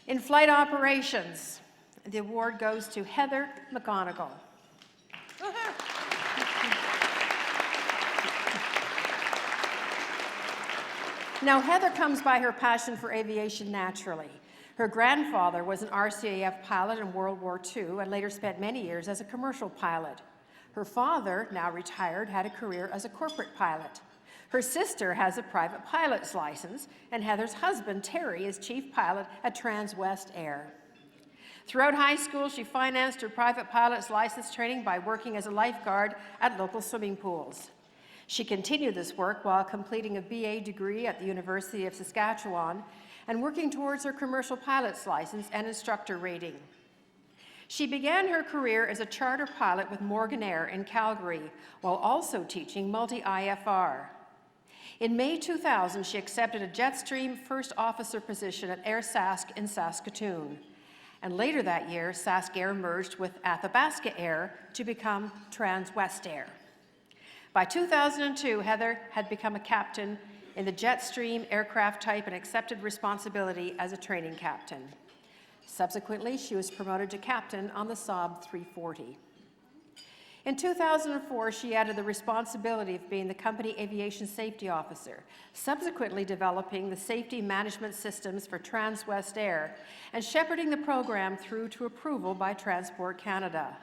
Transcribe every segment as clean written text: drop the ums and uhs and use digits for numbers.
In flight operations, the award goes to Heather McGonigal. Now, Heather comes by her passion for aviation naturally. Her grandfather was an RCAF pilot in World War II and later spent many years as a commercial pilot. Her father, now retired, had a career as a corporate pilot. Her sister has a private pilot's license, and Heather's husband, Terry, is chief pilot at Transwest Air. Throughout high school, she financed her private pilot's license training by working as a lifeguard at local swimming pools. She continued this work while completing a BA degree at the University of Saskatchewan and working towards her commercial pilot's license and instructor rating. She began her career as a charter pilot with Morgan Air in Calgary, while also teaching multi-IFR. In May 2000, she accepted a Jetstream first officer position at Air Sask in Saskatoon. And later that year, Sask Air merged with Athabasca Air to become Transwest Air. By 2002, Heather had become a captain in the Jetstream aircraft type and accepted responsibility as a training captain. Subsequently, she was promoted to captain on the Saab 340. In 2004, she added the responsibility of being the company aviation safety officer, subsequently developing the safety management systems for Transwest Air and shepherding the program through to approval by Transport Canada.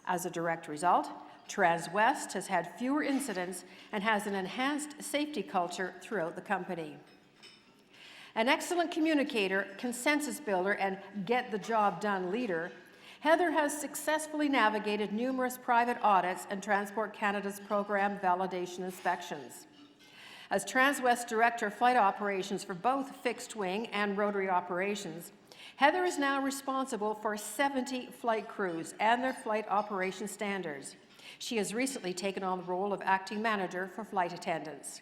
As a direct result, Transwest has had fewer incidents and has an enhanced safety culture throughout the company. An excellent communicator, consensus builder, and get-the-job-done leader, Heather has successfully navigated numerous private audits and Transport Canada's program validation inspections. As Transwest Director of Flight Operations for both fixed-wing and rotary operations, Heather is now responsible for 70 flight crews and their flight operation standards. She has recently taken on the role of acting manager for flight attendants.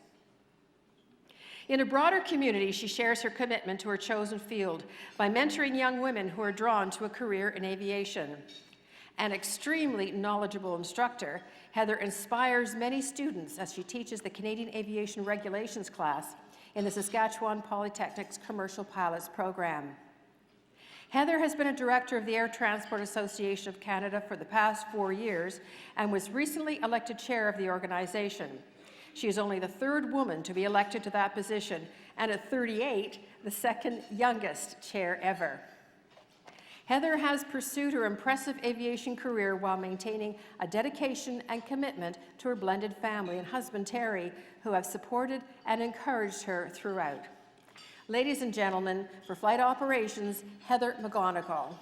In a broader community, she shares her commitment to her chosen field by mentoring young women who are drawn to a career in aviation. An extremely knowledgeable instructor, Heather inspires many students as she teaches the Canadian Aviation Regulations class in the Saskatchewan Polytechnic's Commercial Pilots program. Heather has been a director of the Air Transport Association of Canada for the past 4 years and was recently elected chair of the organization. She is only the third woman to be elected to that position, and at 38, the second youngest chair ever. Heather has pursued her impressive aviation career while maintaining a dedication and commitment to her blended family and husband, Terry, who have supported and encouraged her throughout. Ladies and gentlemen, for flight operations, Heather McGonigal.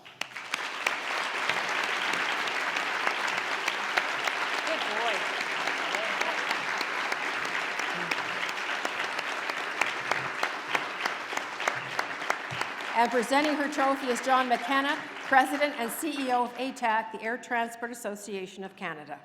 Good boy. And presenting her trophy is John McKenna, President and CEO of ATAC, the Air Transport Association of Canada.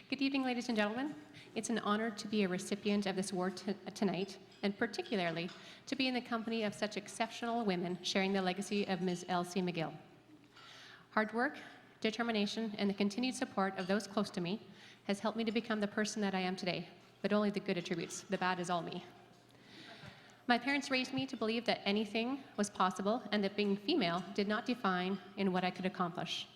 Good evening, ladies and gentlemen. It's an honor to be a recipient of this award tonight, and particularly to be in the company of such exceptional women sharing the legacy of Ms. Elsie McGill. Hard work, determination, and the continued support of those close to me has helped me to become the person that I am today, but only the good attributes. The bad is all me. My parents raised me to believe that anything was possible and that being female did not define in what I could accomplish.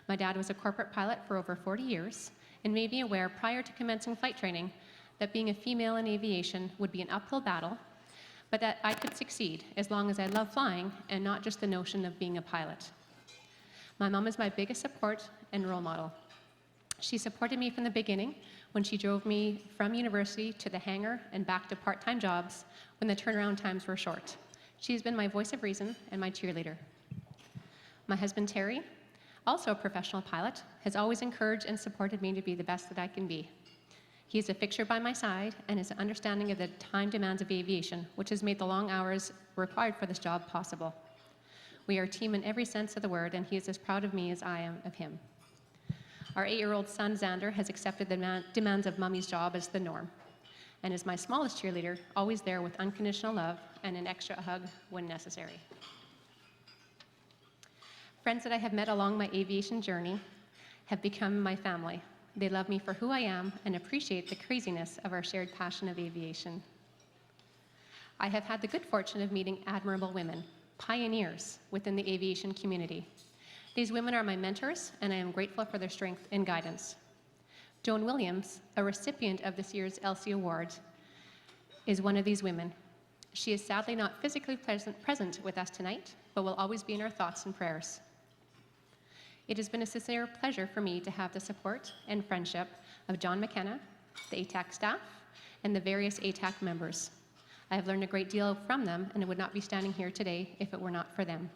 My dad was a corporate pilot for over 40 years, and made me aware prior to commencing flight training that being a female in aviation would be an uphill battle, but that I could succeed as long as I loved flying and not just the notion of being a pilot. My mom is my biggest support and role model. She supported me from the beginning when she drove me from university to the hangar and back to part-time jobs when the turnaround times were short. She's been my voice of reason and my cheerleader. My husband, Terry, also a professional pilot, has always encouraged and supported me to be the best that I can be. He is a fixture by my side and is an understanding of the time demands of aviation, which has made the long hours required for this job possible. We are a team in every sense of the word, and he is as proud of me as I am of him. Our 8-year-old son, Xander, has accepted the demands of Mummy's job as the norm. and is my smallest cheerleader, always there with unconditional love and an extra hug when necessary. Friends that I have met along my aviation journey have become my family. They love me for who I am and appreciate the craziness of our shared passion of aviation. I have had the good fortune of meeting admirable women, pioneers within the aviation community. These women are my mentors, and I am grateful for their strength and guidance. Joan Williams, a recipient of this year's Elsie Award, is one of these women. She is sadly not physically present with us tonight, but will always be in our thoughts and prayers. It has been a sincere pleasure for me to have the support and friendship of John McKenna, the ATAC staff, and the various ATAC members. I have learned a great deal from them, and I would not be standing here today if it were not for them.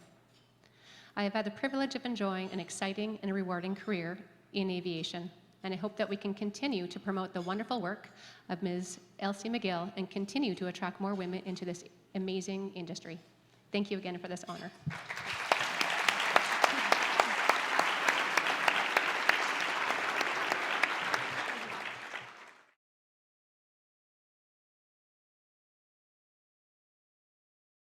I have had the privilege of enjoying an exciting and rewarding career in aviation, and I hope that we can continue to promote the wonderful work of Ms. Elsie McGill and continue to attract more women into this amazing industry. Thank you again for this honor.